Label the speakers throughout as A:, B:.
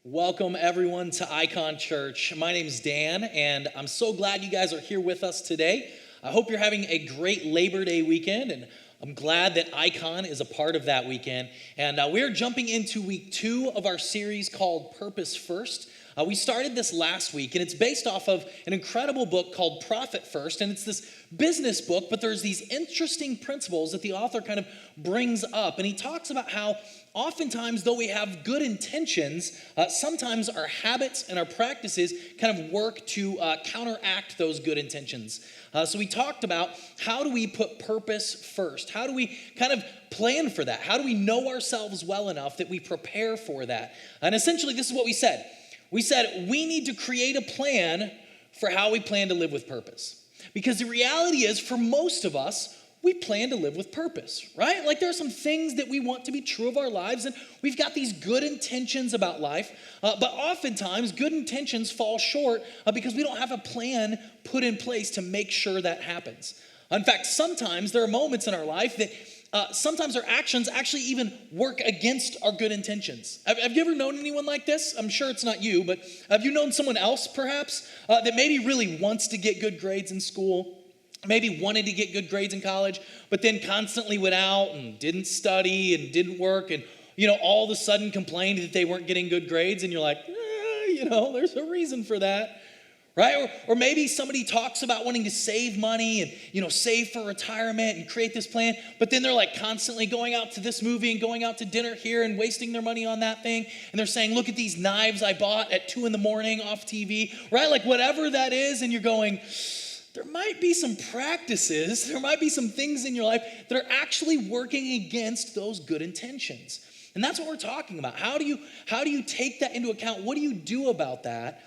A: Welcome everyone to Icon Church. My name's Dan, and I'm so glad you guys are here with us today. I hope you're having a great Labor Day weekend, and I'm glad that Icon is a part of that weekend. And we're jumping into week 2 of our series called Purpose First. We started this last week, and it's based off of an incredible book called Profit First, and it's this business book, but there's these interesting principles that the author kind of brings up, and he talks about how oftentimes, though we have good intentions, sometimes our habits and our practices kind of work to counteract those good intentions. So we talked about how do we put purpose first? How do we kind of plan for that? How do we know ourselves well enough that we prepare for that? And essentially, this is what we said. We said we need to create a plan for how we plan to live with purpose. Because the reality is, for most of us, we plan to live with purpose, right? Like there are some things that we want to be true of our lives, and we've got these good intentions about life, but oftentimes good intentions fall short because we don't have a plan put in place to make sure that happens. In fact, sometimes there are moments in our life that sometimes our actions actually even work against our good intentions. Have you ever known anyone like this? I'm sure it's not you, but have you known someone else perhaps that maybe really wants to get good grades in school, maybe wanted to get good grades in college, but then constantly went out and didn't study and didn't work and, all of a sudden complained that they weren't getting good grades, and you're like, there's a reason for that. Right? Or maybe somebody talks about wanting to save money and, save for retirement and create this plan, but then they're like constantly going out to this movie and going out to dinner here and wasting their money on that thing. And they're saying, look at these knives I bought at 2 a.m. off TV, right? Like whatever that is. And you're going, there might be some practices, there might be some things in your life that are actually working against those good intentions. And that's what we're talking about. How do you take that into account? What do you do about that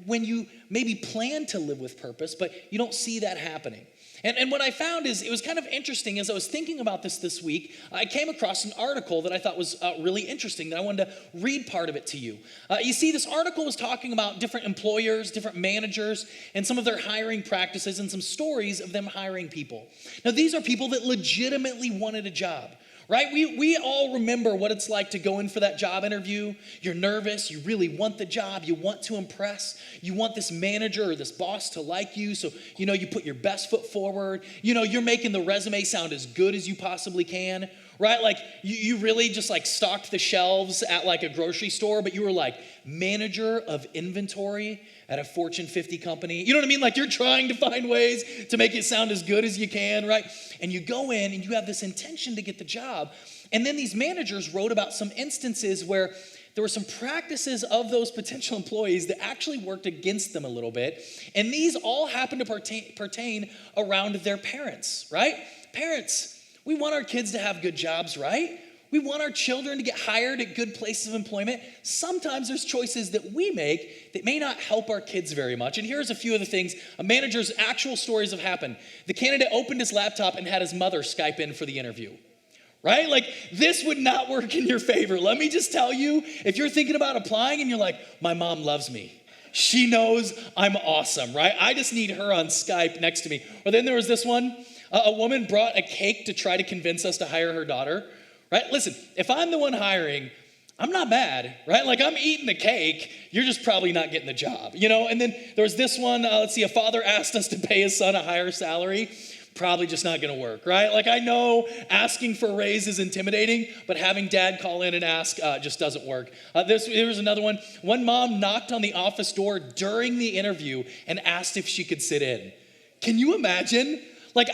A: when you maybe plan to live with purpose, but you don't see that happening? And what I found is it was kind of interesting as I was thinking about this week. I came across an article that I thought was really interesting that I wanted to read part of it to you. You see, this article was talking about different employers, different managers, and some of their hiring practices and some stories of them hiring people. Now, these are people that legitimately wanted a job. Right? We all remember what it's like to go in for that job interview. You're nervous. You really want the job. You want to impress. You want this manager or this boss to like you. So, you put your best foot forward. You're making the resume sound as good as you possibly can. Right? Like you really just like stocked the shelves at like a grocery store, but you were like manager of inventory at a Fortune 50 company. You know what I mean? Like you're trying to find ways to make it sound as good as you can, right? And you go in and you have this intention to get the job. And then these managers wrote about some instances where there were some practices of those potential employees that actually worked against them a little bit. And these all happen to pertain around their parents, right? Parents, we want our kids to have good jobs, right? We want our children to get hired at good places of employment. Sometimes there's choices that we make that may not help our kids very much. And here's a few of the things a manager's actual stories have happened. The candidate opened his laptop and had his mother Skype in for the interview. Right? Like this would not work in your favor. Let me just tell you, if you're thinking about applying and you're like, my mom loves me. She knows I'm awesome, right? I just need her on Skype next to me. Or then there was this one. A woman brought a cake to try to convince us to hire her daughter, right? Listen, if I'm the one hiring, I'm not mad, right? Like I'm eating the cake, you're just probably not getting the job, And then there was this one, a father asked us to pay his son a higher salary. Probably just not gonna work, right? Like I know asking for a raise is intimidating, but having dad call in and ask just doesn't work. There was another one. One mom knocked on the office door during the interview and asked if she could sit in. Can you imagine? Like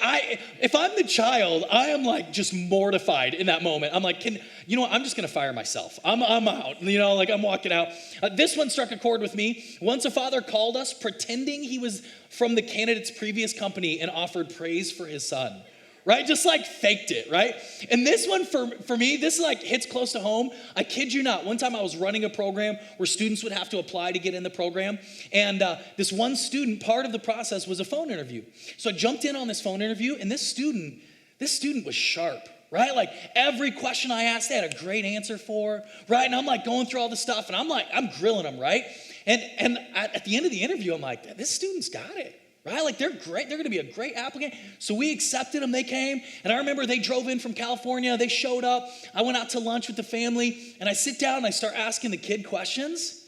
A: if I'm the child, I am like just mortified in that moment. I'm like, I'm just gonna fire myself. I'm out, like I'm walking out. This one struck a chord with me. Once a father called us pretending he was from the candidate's previous company and offered praise for his son. Right? Just like faked it, right? And this one for me, this like hits close to home. I kid you not. One time I was running a program where students would have to apply to get in the program. And this one student, part of the process was a phone interview. So I jumped in on this phone interview, and this student was sharp. Right? Like every question I asked, they had a great answer for, right? And I'm like going through all this stuff and I'm grilling them, right? And at the end of the interview, I'm like, this student's got it. right? Like they're great. They're going to be a great applicant. So we accepted them. They came. And I remember they drove in from California. They showed up. I went out to lunch with the family. And I sit down and I start asking the kid questions.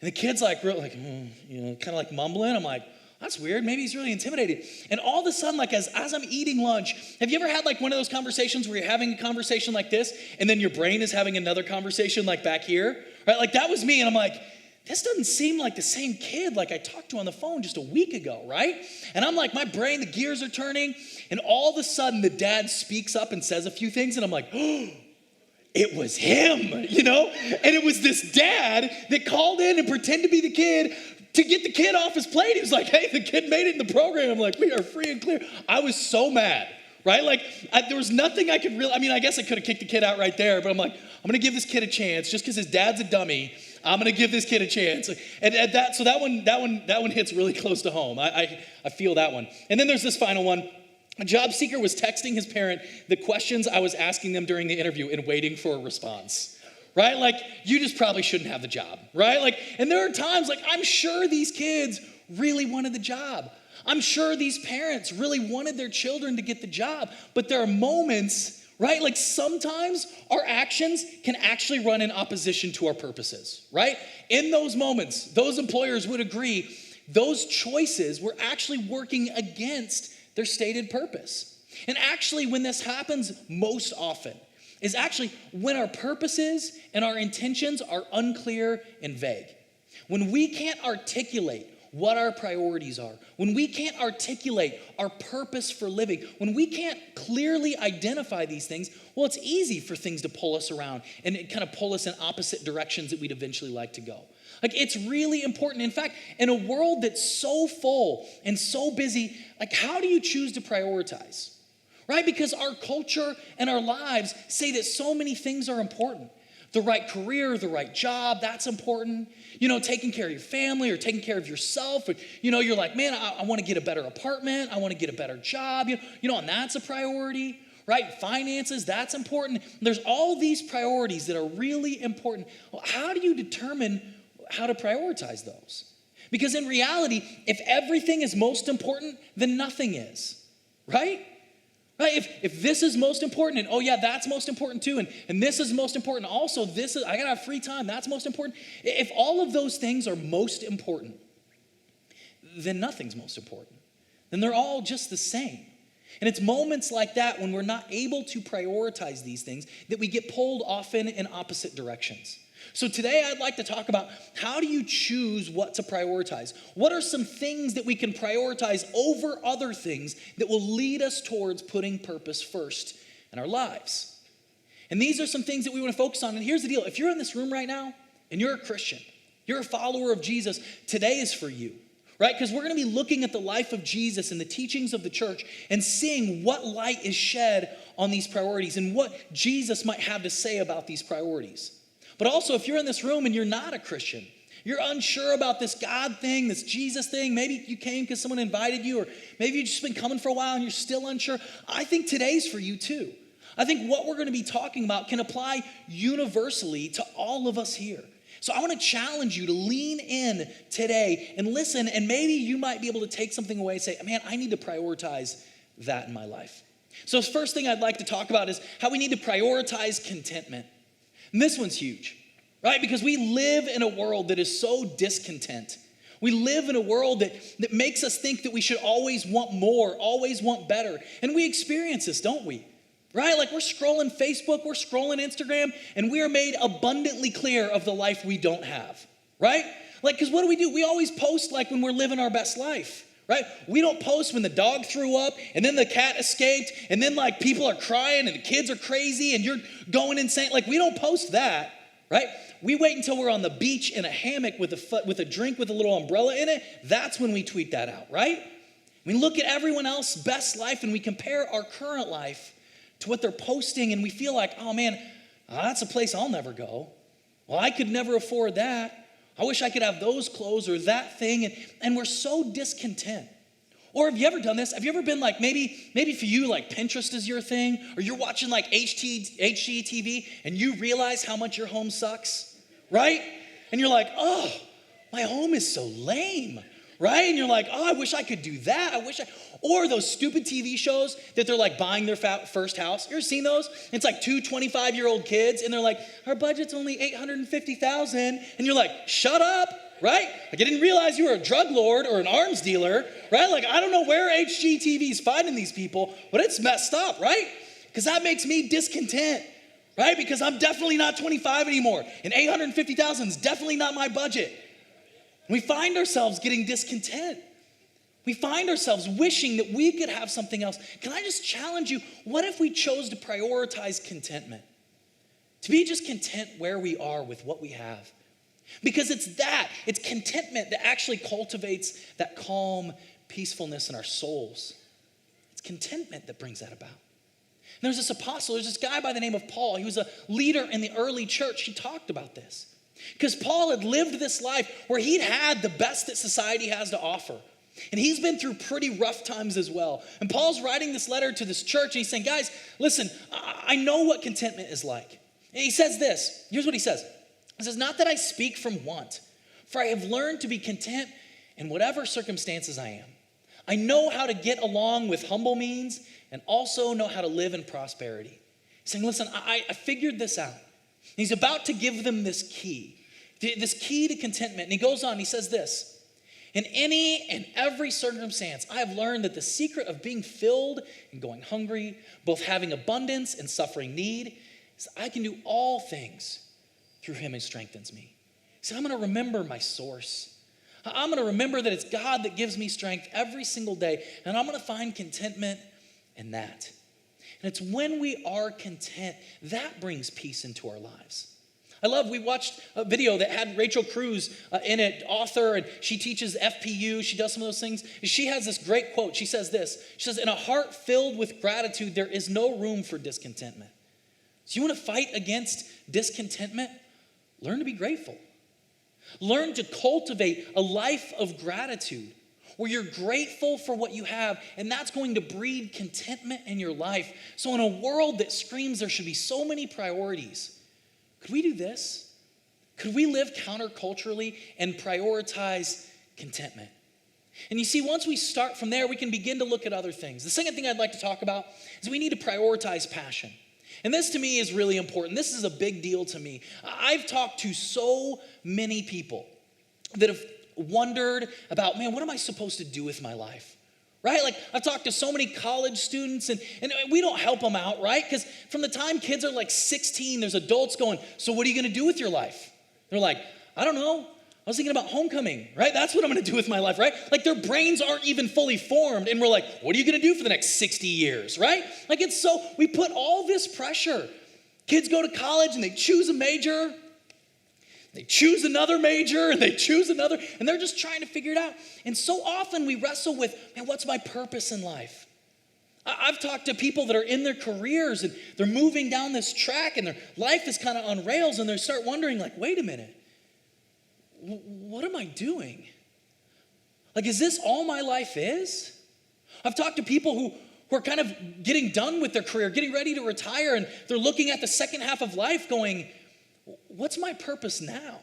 A: And the kid's like, real, like, kind of like mumbling. I'm like, that's weird. Maybe he's really intimidated. And all of a sudden, like as I'm eating lunch, have you ever had like one of those conversations where you're having a conversation like this and then your brain is having another conversation like back here, right? Like that was me. And I'm like, this doesn't seem like the same kid like I talked to on the phone just a week ago, right? And I'm like, my brain, the gears are turning. And all of a sudden the dad speaks up and says a few things. And I'm like, oh, it was him, And it was this dad that called in and pretended to be the kid to get the kid off his plate. He was like, hey, the kid made it in the program. I'm like, we are free and clear. I was so mad, right? Like there was nothing I could really, I guess I could have kicked the kid out right there, but I'm like, I'm going to give this kid a chance just because his dad's a dummy. I'm going to give this kid a chance. And that one hits really close to home. I feel that one. And then there's this final one. A job seeker was texting his parent the questions I was asking them during the interview and waiting for a response, right? Like, you just probably shouldn't have the job, right? Like, and there are times, like, I'm sure these kids really wanted the job. I'm sure these parents really wanted their children to get the job. But there are moments, right? Like, sometimes our actions can actually run in opposition to our purposes, right? In those moments, those employers would agree, those choices were actually working against their stated purpose. And actually, when this happens most often is actually when our purposes and our intentions are unclear and vague. When we can't articulate what our priorities are, when we can't articulate our purpose for living, when we can't clearly identify these things, well, it's easy for things to pull us around and kind of pull us in opposite directions that we'd eventually like to go. Like, it's really important. In fact, in a world that's so full and so busy, like, how do you choose to prioritize? Right? Because our culture and our lives say that so many things are important. The right career, the right job, that's important. Taking care of your family or taking care of yourself. Or, you're like, man, I want to get a better apartment. I want to get a better job. And that's a priority, right? Finances, that's important. There's all these priorities that are really important. Well, how do you determine how to prioritize those? Because in reality, if everything is most important, then nothing is, right? Right? If this is most important, and oh yeah, that's most important too, and this is most important also, I gotta have free time, that's most important. If all of those things are most important, then nothing's most important. Then they're all just the same. And it's moments like that when we're not able to prioritize these things that we get pulled often in opposite directions. So today I'd like to talk about how do you choose what to prioritize? What are some things that we can prioritize over other things that will lead us towards putting purpose first in our lives? And these are some things that we want to focus on. And here's the deal. If you're in this room right now and you're a Christian, you're a follower of Jesus, today is for you, right? Because we're going to be looking at the life of Jesus and the teachings of the church and seeing what light is shed on these priorities and what Jesus might have to say about these priorities. But also, if you're in this room and you're not a Christian, you're unsure about this God thing, this Jesus thing, maybe you came because someone invited you, or maybe you've just been coming for a while and you're still unsure, I think today's for you too. I think what we're going to be talking about can apply universally to all of us here. So I want to challenge you to lean in today and listen, and maybe you might be able to take something away and say, man, I need to prioritize that in my life. So the first thing I'd like to talk about is how we need to prioritize contentment. And this one's huge, right? Because we live in a world that is so discontent. We live in a world that makes us think that we should always want more, always want better. And we experience this, don't we? Right? Like, we're scrolling Facebook, we're scrolling Instagram, and we are made abundantly clear of the life we don't have, right? Like, because what do? We always post like when we're living our best life, right? We don't post when the dog threw up and then the cat escaped and then like people are crying and the kids are crazy and you're going insane. Like, we don't post that, right? We wait until we're on the beach in a hammock with a drink with a little umbrella in it. That's when we tweet that out, right? We look at everyone else's best life and we compare our current life to what they're posting, and we feel like, oh man, that's a place I'll never go. Well, I could never afford that. I wish I could have those clothes or that thing, and we're so discontent. Or have you ever done this? Have you ever been like, maybe for you, like Pinterest is your thing, or you're watching like HGTV, and you realize how much your home sucks, right? And you're like, oh, my home is so lame, right? And you're like, oh, I wish I could do that. Or those stupid TV shows that they're like buying their first house. You ever seen those? It's like two 25-year-old kids, and they're like, our budget's only $850,000. And you're like, shut up, right? Like, I didn't realize you were a drug lord or an arms dealer, right? Like, I don't know where HGTV's finding these people, but it's messed up, right? Because that makes me discontent, right? Because I'm definitely not 25 anymore, and $850,000 is definitely not my budget. We find ourselves getting discontent. We find ourselves wishing that we could have something else. Can I just challenge you? What if we chose to prioritize contentment? To be just content where we are with what we have. Because it's contentment that actually cultivates that calm peacefulness in our souls. It's contentment that brings that about. And there's this apostle, there's this guy by the name of Paul. He was a leader in the early church. He talked about this. Because Paul had lived this life where he'd had the best that society has to offer. And he's been through pretty rough times as well. And Paul's writing this letter to this church, and he's saying, guys, listen, I know what contentment is like. And he says this. Here's what he says. He says, not that I speak from want, for I have learned to be content in whatever circumstances I am. I know how to get along with humble means and also know how to live in prosperity. He's saying, listen, I figured this out. And he's about to give them this key to contentment. And he goes on, he says this, in any and every circumstance, I have learned that the secret of being filled and going hungry, both having abundance and suffering need, is I can do all things through him who strengthens me. He said, I'm going to remember my source. I'm going to remember that it's God that gives me strength every single day, and I'm going to find contentment in that. And it's when we are content, that brings peace into our lives. We watched a video that had Rachel Cruz in it, author, and she teaches FPU. She does some of those things. She has this great quote. She says this. She says, in a heart filled with gratitude, there is no room for discontentment. So you want to fight against discontentment? Learn to be grateful. Learn to cultivate a life of gratitude where you're grateful for what you have, and that's going to breed contentment in your life. So in a world that screams there should be so many priorities, could we do this? Could we live counterculturally and prioritize contentment? And you see, once we start from there, we can begin to look at other things. The second thing I'd like to talk about is we need to prioritize passion. And this to me is really important. This is a big deal to me. I've talked to so many people that have wondered about, man, what am I supposed to do with my life? Right? Like, I've talked to so many college students, and we don't help them out, right? Because from the time kids are like 16, there's adults going, so what are you going to do with your life? They're like, I don't know. I was thinking about homecoming, right? That's what I'm going to do with my life, right? Like, their brains aren't even fully formed, and we're like, what are you going to do for the next 60 years, right? Like, we put all this pressure. Kids go to college, and they choose a major. They choose another major, and they choose another, and they're just trying to figure it out. And so often we wrestle with, man, what's my purpose in life? I've talked to people that are in their careers, and they're moving down this track, and their life is kind of on rails, and they start wondering, like, wait a minute, what am I doing? Like, is this all my life is? I've talked to people who are kind of getting done with their career, getting ready to retire, and they're looking at the second half of life going, what's my purpose now?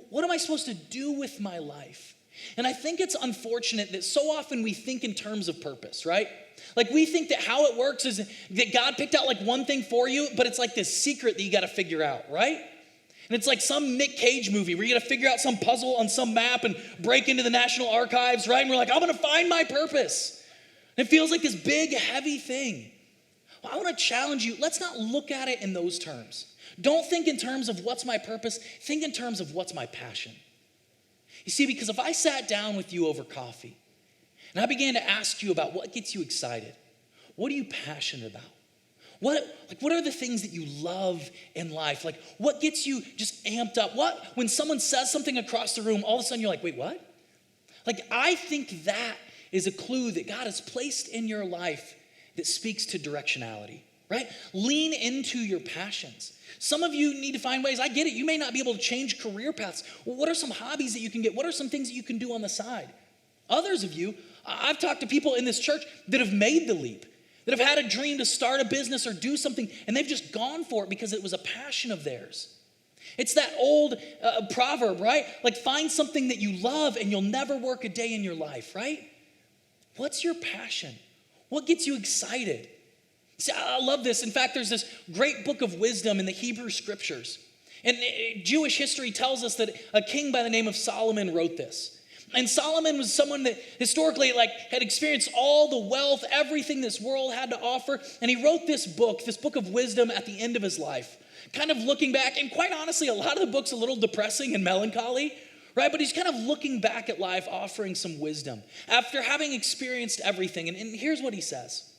A: What am I supposed to do with my life? And I think it's unfortunate that so often we think in terms of purpose, right? Like, we think that how it works is that God picked out like one thing for you, but it's like this secret that you got to figure out, right? And it's like some Nick Cage movie where you got to figure out some puzzle on some map and break into the National Archives, right? And we're like, I'm going to find my purpose. And it feels like this big, heavy thing. Well, I want to challenge you. Let's not look at it in those terms. Don't think in terms of what's my purpose. Think in terms of what's my passion. You see, because if I sat down with you over coffee and I began to ask you about what gets you excited, what are you passionate about? What are the things that you love in life? Like, what gets you just amped up? When someone says something across the room, all of a sudden you're like, wait, what? Like, I think that is a clue that God has placed in your life that speaks to directionality, right? Lean into your passions. Some of you need to find ways. I get it. You may not be able to change career paths. Well, what are some hobbies that you can get? What are some things that you can do on the side? Others of you, I've talked to people in this church that have made the leap, that have had a dream to start a business or do something, and they've just gone for it because it was a passion of theirs. It's that old proverb, right? Like find something that you love and you'll never work a day in your life, right? What's your passion? What gets you excited? See, I love this. In fact, there's this great book of wisdom in the Hebrew scriptures. And Jewish history tells us that a king by the name of Solomon wrote this. And Solomon was someone that historically had experienced all the wealth, everything this world had to offer. And he wrote this book of wisdom at the end of his life, kind of looking back. And quite honestly, a lot of the book's a little depressing and melancholy, right? But he's kind of looking back at life, offering some wisdom after having experienced everything. And here's what he says.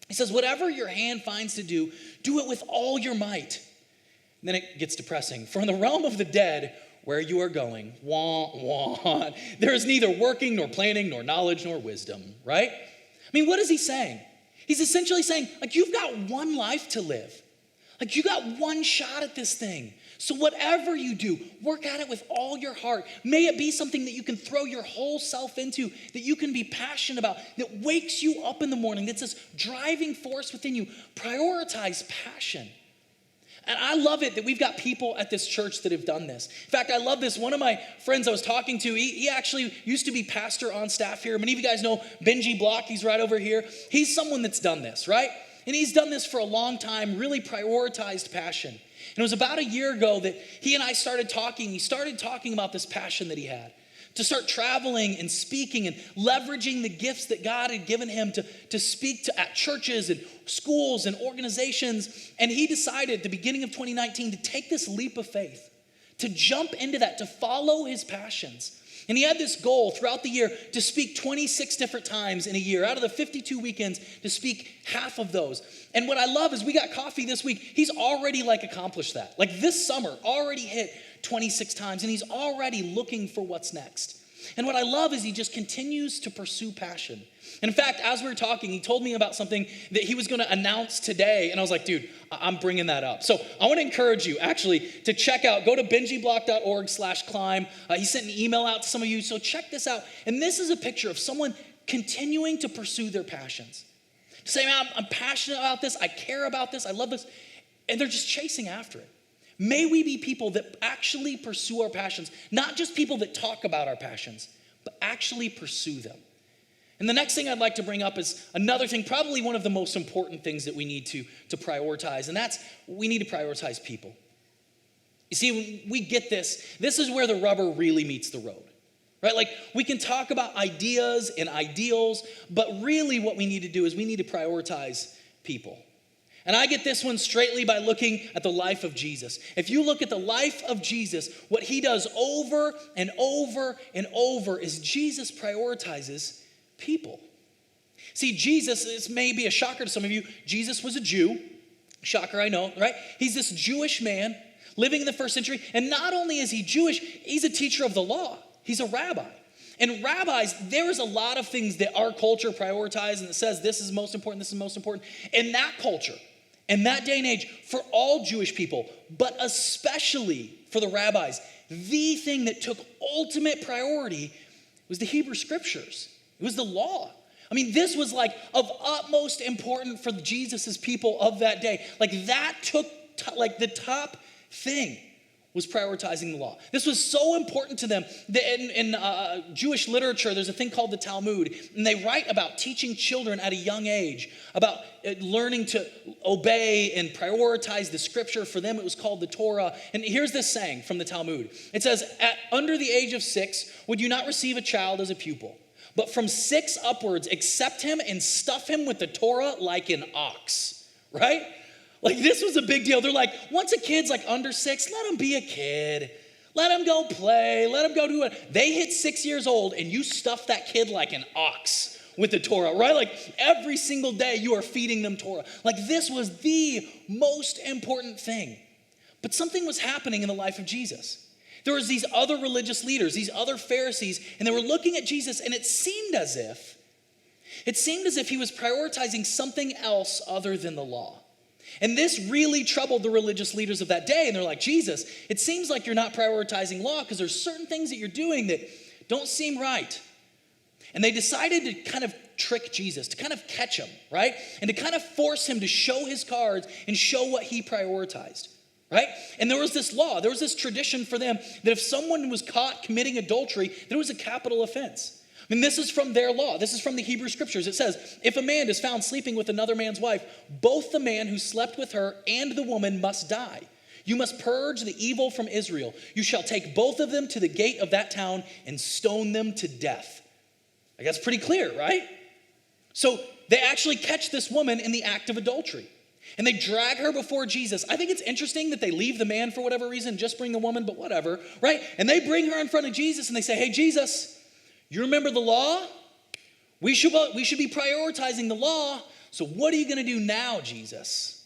A: He says, whatever your hand finds to do, do it with all your might. And then it gets depressing. For in the realm of the dead, where you are going, wah, wah, there is neither working, nor planning, nor knowledge, nor wisdom, right? I mean, what is he saying? He's essentially saying, you've got one life to live. You got one shot at this thing. So whatever you do, work at it with all your heart. May it be something that you can throw your whole self into, that you can be passionate about, that wakes you up in the morning, that's this driving force within you. Prioritize passion. And I love it that we've got people at this church that have done this. In fact, I love this. One of my friends I was talking to, he actually used to be pastor on staff here. Many of you guys know Benji Block. He's right over here. He's someone that's done this, right? And he's done this for a long time, really prioritized passion. And it was about a year ago that he and I started talking. He started talking about this passion that he had to start traveling and speaking and leveraging the gifts that God had given him to speak to at churches and schools and organizations. And he decided at the beginning of 2019 to take this leap of faith, to jump into that, to follow his passions. And he had this goal throughout the year to speak 26 different times in a year. Out of the 52 weekends, to speak half of those. And what I love is we got coffee this week. He's already accomplished that. This summer, already hit 26 times. And he's already looking for what's next. And what I love is he just continues to pursue passion. And in fact, as we were talking, he told me about something that he was going to announce today. And I was like, dude, I'm bringing that up. So I want to encourage you actually to check out, go to benjiblock.org/climb. He sent an email out to some of you. So check this out. And this is a picture of someone continuing to pursue their passions. To say, man, I'm passionate about this. I care about this. I love this. And they're just chasing after it. May we be people that actually pursue our passions, not just people that talk about our passions, but actually pursue them. And the next thing I'd like to bring up is another thing, probably one of the most important things that we need to prioritize, and that's we need to prioritize people. You see, when we get this is where the rubber really meets the road, right? We can talk about ideas and ideals, but really what we need to do is we need to prioritize people. And I get this one straightly by looking at the life of Jesus. If you look at the life of Jesus, what he does over and over and over is Jesus prioritizes people. See, Jesus, this may be a shocker to some of you, Jesus was a Jew. Shocker, I know, right? He's this Jewish man living in the first century. And not only is he Jewish, he's a teacher of the law. He's a rabbi. And rabbis, there is a lot of things that our culture prioritizes and it says this is most important, this is most important. In that culture, in that day and age, for all Jewish people, but especially for the rabbis, the thing that took ultimate priority was the Hebrew scriptures. It was the law. I mean, this was of utmost importance for Jesus' people of that day. That took, the top thing was prioritizing the law. This was so important to them that in Jewish literature, there's a thing called the Talmud, and they write about teaching children at a young age, about learning to obey and prioritize the scripture. For them, it was called the Torah. And here's this saying from the Talmud. It says, under the age of 6, would you not receive a child as a pupil? But from 6 upwards, accept him and stuff him with the Torah like an ox, right? This was a big deal. They're once a kid's under 6, let him be a kid. Let him go play. Let him go do it. They hit 6 years old and you stuff that kid like an ox with the Torah, right? Every single day you are feeding them Torah. This was the most important thing. But something was happening in the life of Jesus. There was these other religious leaders, these other Pharisees, and they were looking at Jesus and it seemed as if he was prioritizing something else other than the law. And this really troubled the religious leaders of that day. And they're like, Jesus, it seems like you're not prioritizing law because there's certain things that you're doing that don't seem right. And they decided to kind of trick Jesus, to kind of catch him, right? And to kind of force him to show his cards and show what he prioritized. right? And there was this law, there was this tradition for them that if someone was caught committing adultery, there was a capital offense. I mean, this is from their law. This is from the Hebrew scriptures. It says, if a man is found sleeping with another man's wife, both the man who slept with her and the woman must die. You must purge the evil from Israel. You shall take both of them to the gate of that town and stone them to death. Like, that's pretty clear, right? So they actually catch this woman in the act of adultery. And they drag her before Jesus. I think it's interesting that they leave the man for whatever reason, just bring the woman, but whatever, right? And they bring her in front of Jesus and they say, hey, Jesus, you remember the law? We should be prioritizing the law. So what are you going to do now, Jesus?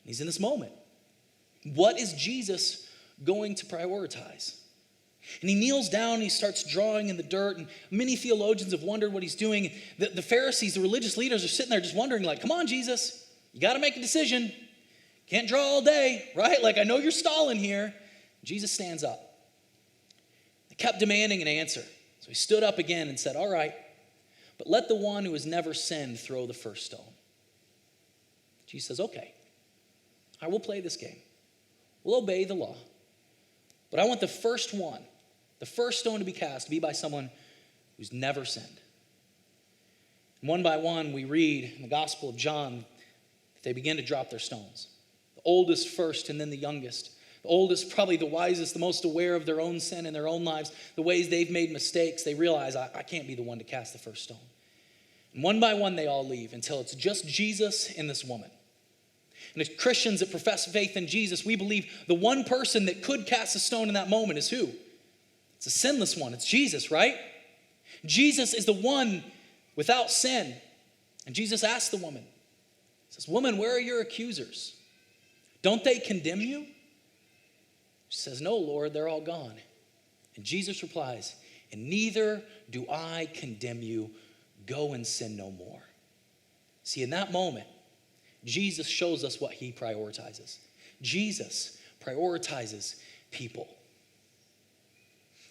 A: He's in this moment. What is Jesus going to prioritize? And he kneels down and he starts drawing in the dirt, and many theologians have wondered what he's doing. The Pharisees, the religious leaders, are sitting there just wondering, like, come on, Jesus, you got to make a decision. Can't draw all day, right? Like, I know you're stalling here. Jesus stands up. They kept demanding an answer. So he stood up again and said, all right, but let the one who has never sinned throw the first stone. Jesus says, okay, I will play this game. We'll obey the law. But I want the first stone to be cast, to be by someone who's never sinned. And one by one, we read in the Gospel of John that they begin to drop their stones. The oldest first and then the youngest. The oldest, probably the wisest, the most aware of their own sin in their own lives, the ways they've made mistakes. They realize, I can't be the one to cast the first stone. And one by one, they all leave until it's just Jesus and this woman. And as Christians that profess faith in Jesus, we believe the one person that could cast a stone in that moment is who? It's a sinless one. It's Jesus, right? Jesus is the one without sin. And Jesus asked the woman, he says, woman, where are your accusers? Don't they condemn you? She says, no, Lord, they're all gone. And Jesus replies, and neither do I condemn you. Go and sin no more. See, in that moment, Jesus shows us what he prioritizes. Jesus prioritizes people.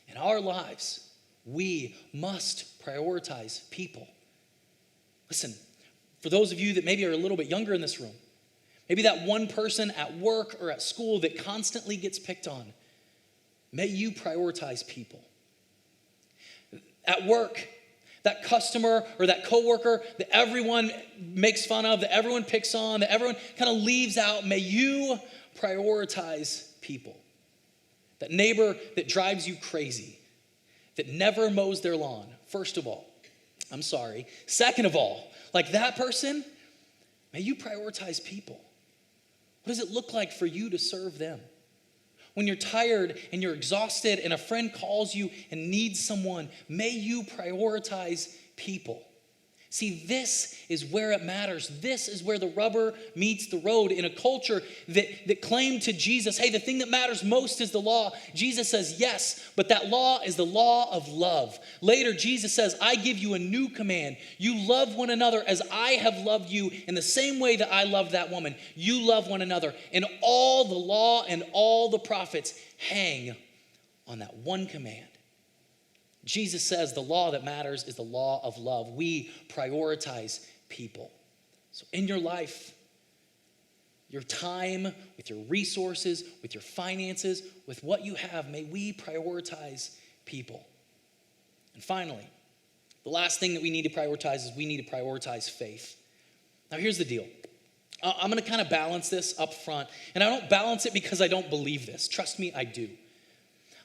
A: In our lives, we must prioritize people. Listen, for those of you that maybe are a little bit younger in this room, maybe that one person at work or at school that constantly gets picked on, may you prioritize people. At work, that customer or that coworker that everyone makes fun of, that everyone picks on, that everyone kind of leaves out, may you prioritize people. That neighbor that drives you crazy, that never mows their lawn. First of all, I'm sorry. Second of all, like that person, may you prioritize people. What does it look like for you to serve them? When you're tired and you're exhausted and a friend calls you and needs someone, may you prioritize people. See, this is where it matters. This is where the rubber meets the road in a culture that claimed to Jesus, hey, the thing that matters most is the law. Jesus says, yes, but that law is the law of love. Later, Jesus says, I give you a new command. You love one another as I have loved you in the same way that I loved that woman. You love one another. And all the law and all the prophets hang on that one command. Jesus says the law that matters is the law of love. We prioritize people. So in your life, your time, with your resources, with your finances, with what you have, may we prioritize people. And finally, the last thing that we need to prioritize is we need to prioritize faith. Now here's the deal. I'm going to kind of balance this up front. And I don't balance it because I don't believe this. Trust me, I do.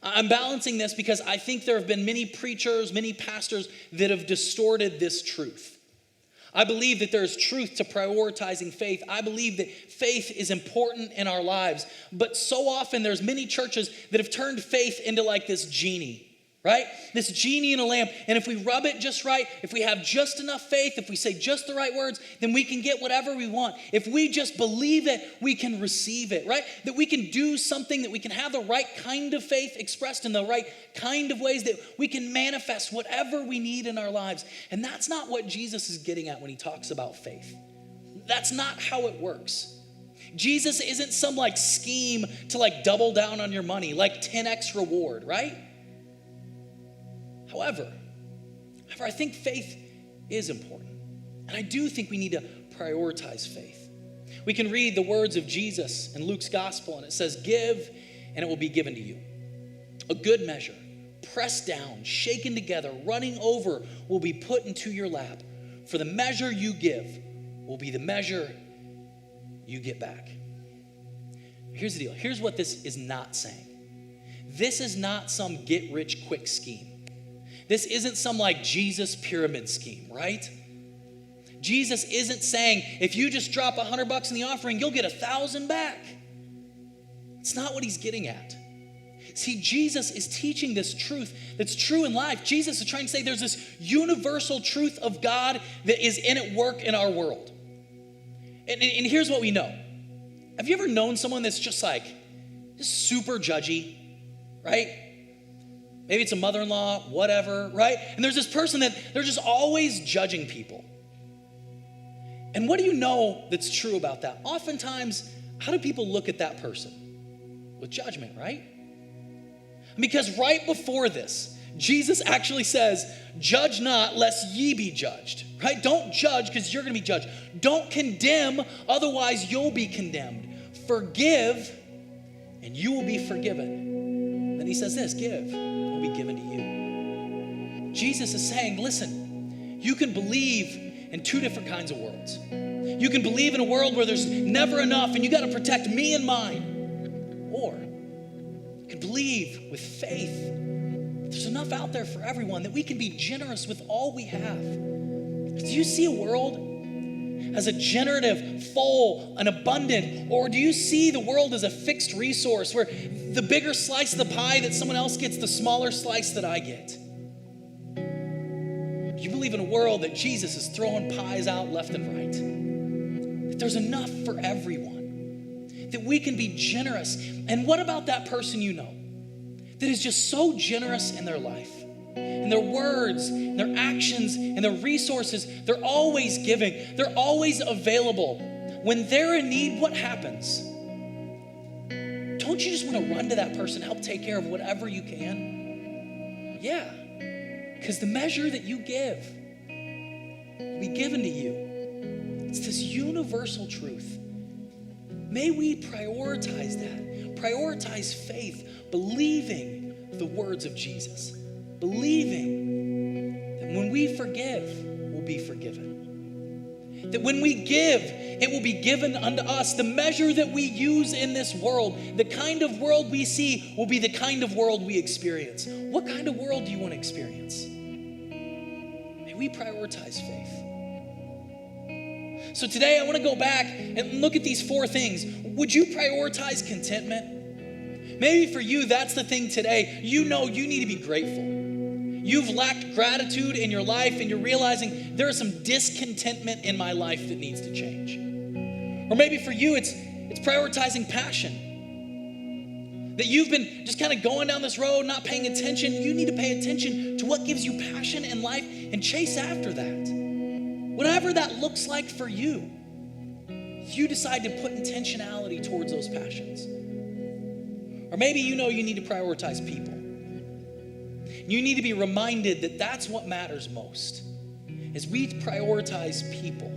A: I'm balancing this because I think there have been many preachers, many pastors that have distorted this truth. I believe that there's truth to prioritizing faith. I believe that faith is important in our lives. But so often there's many churches that have turned faith into like this genie, right? This genie in a lamp. And if we rub it just right, if we have just enough faith, if we say just the right words, then we can get whatever we want. If we just believe it, we can receive it, right? That we can do something, that we can have the right kind of faith expressed in the right kind of ways, that we can manifest whatever we need in our lives. And that's not what Jesus is getting at when he talks about faith. That's not how it works. Jesus isn't some like scheme to like double down on your money, like 10x reward, right? However, I think faith is important. And I do think we need to prioritize faith. We can read the words of Jesus in Luke's gospel, and it says, give, and it will be given to you. A good measure, pressed down, shaken together, running over, will be put into your lap. For the measure you give will be the measure you get back. Here's the deal. Here's what this is not saying. This is not some get-rich-quick scheme. This isn't some like Jesus pyramid scheme, right? Jesus isn't saying, if you just drop $100 in the offering, you'll get 1,000 back. It's not what he's getting at. See, Jesus is teaching this truth that's true in life. Jesus is trying to say there's this universal truth of God that is at work in our world. And here's what we know. Have you ever known someone that's just super judgy, right? Maybe it's a mother-in-law, whatever, right? And there's this person that they're just always judging people. And what do you know that's true about that? Oftentimes, how do people look at that person? With judgment, right? Because right before this, Jesus actually says, judge not lest ye be judged, right? Don't judge because you're going to be judged. Don't condemn, otherwise you'll be condemned. Forgive, and you will be forgiven. Then he says this, give, it will be given to you. Jesus is saying, listen, you can believe in two different kinds of worlds. You can believe in a world where there's never enough and you got to protect me and mine. Or you can believe with faith there's enough out there for everyone that we can be generous with all we have. Do you see a world as a generative, full, and abundant? Or do you see the world as a fixed resource where the bigger slice of the pie that someone else gets, the smaller slice that I get? You believe in a world that Jesus is throwing pies out left and right, that there's enough for everyone, that we can be generous. And what about that person you know that is just so generous in their life, in their words, in their actions, in their resources? They're always giving. They're always available. When they're in need, what happens? Don't you just want to run to that person, help take care of whatever you can? Yeah. Because the measure that you give will be given to you. It's this universal truth. May we prioritize that. Prioritize faith, believing the words of Jesus. Believing that when we forgive, we'll be forgiven. That when we give, it will be given unto us. The measure that we use in this world, the kind of world we see, will be the kind of world we experience. What kind of world do you want to experience? May we prioritize faith. So today I want to go back and look at these four things. Would you prioritize contentment? Maybe for you, that's the thing today. You know you need to be grateful. You've lacked gratitude in your life and you're realizing there is some discontentment in my life that needs to change. Or maybe for you, it's prioritizing passion. That you've been just kind of going down this road, not paying attention. You need to pay attention to what gives you passion in life and chase after that. Whatever that looks like for you, you decide to put intentionality towards those passions. Or maybe you know you need to prioritize people. You need to be reminded that that's what matters most. As we prioritize people,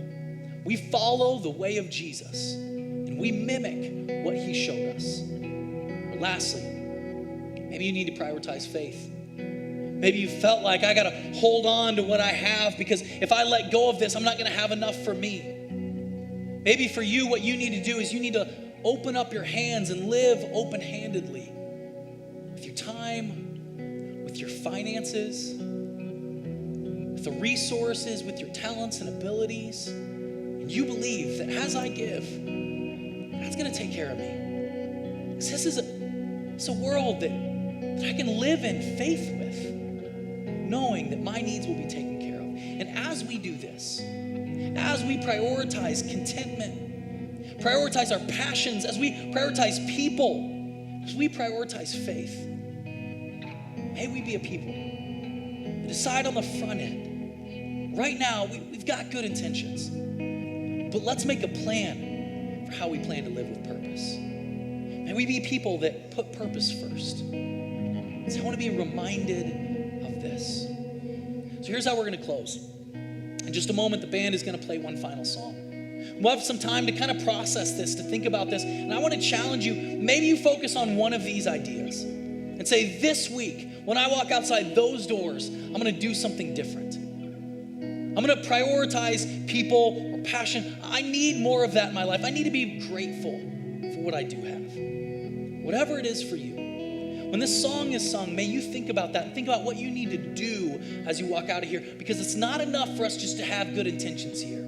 A: we follow the way of Jesus and we mimic what he showed us. Or lastly, maybe you need to prioritize faith. Maybe you felt like I got to hold on to what I have because if I let go of this, I'm not going to have enough for me. Maybe for you, what you need to do is you need to open up your hands and live open-handedly with your time, with your finances, with the resources, with your talents and abilities. And you believe that as I give, God's going to take care of me. This is a world that I can live in faith with, knowing that my needs will be taken care of. And as we do this, as we prioritize contentment, prioritize our passions, as we prioritize people, as we prioritize faith, may we be a people that decide on the front end. Right now, we've got good intentions, but let's make a plan for how we plan to live with purpose. May we be people that put purpose first. So I want to be reminded of this. So here's how we're going to close. In just a moment, the band is going to play one final song. We'll have some time to kind of process this, to think about this. And I want to challenge you, maybe you focus on one of these ideas and say, this week, when I walk outside those doors, I'm going to do something different. I'm going to prioritize people or passion. I need more of that in my life. I need to be grateful for what I do have. Whatever it is for you. When this song is sung, may you think about that and think about what you need to do as you walk out of here, because it's not enough for us just to have good intentions here.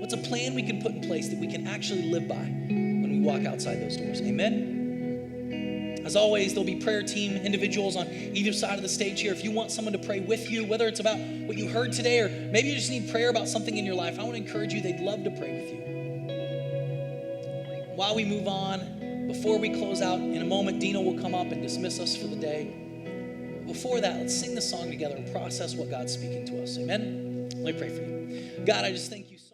A: What's a plan we can put in place that we can actually live by when we walk outside those doors? Amen? As always, there'll be prayer team individuals on either side of the stage here. If you want someone to pray with you, whether it's about what you heard today or maybe you just need prayer about something in your life, I want to encourage you, they'd love to pray with you. While we move on, before we close out, in a moment, Dina will come up and dismiss us for the day. Before that, let's sing the song together and process what God's speaking to us. Amen? Let me pray for you. God, I just thank you so much.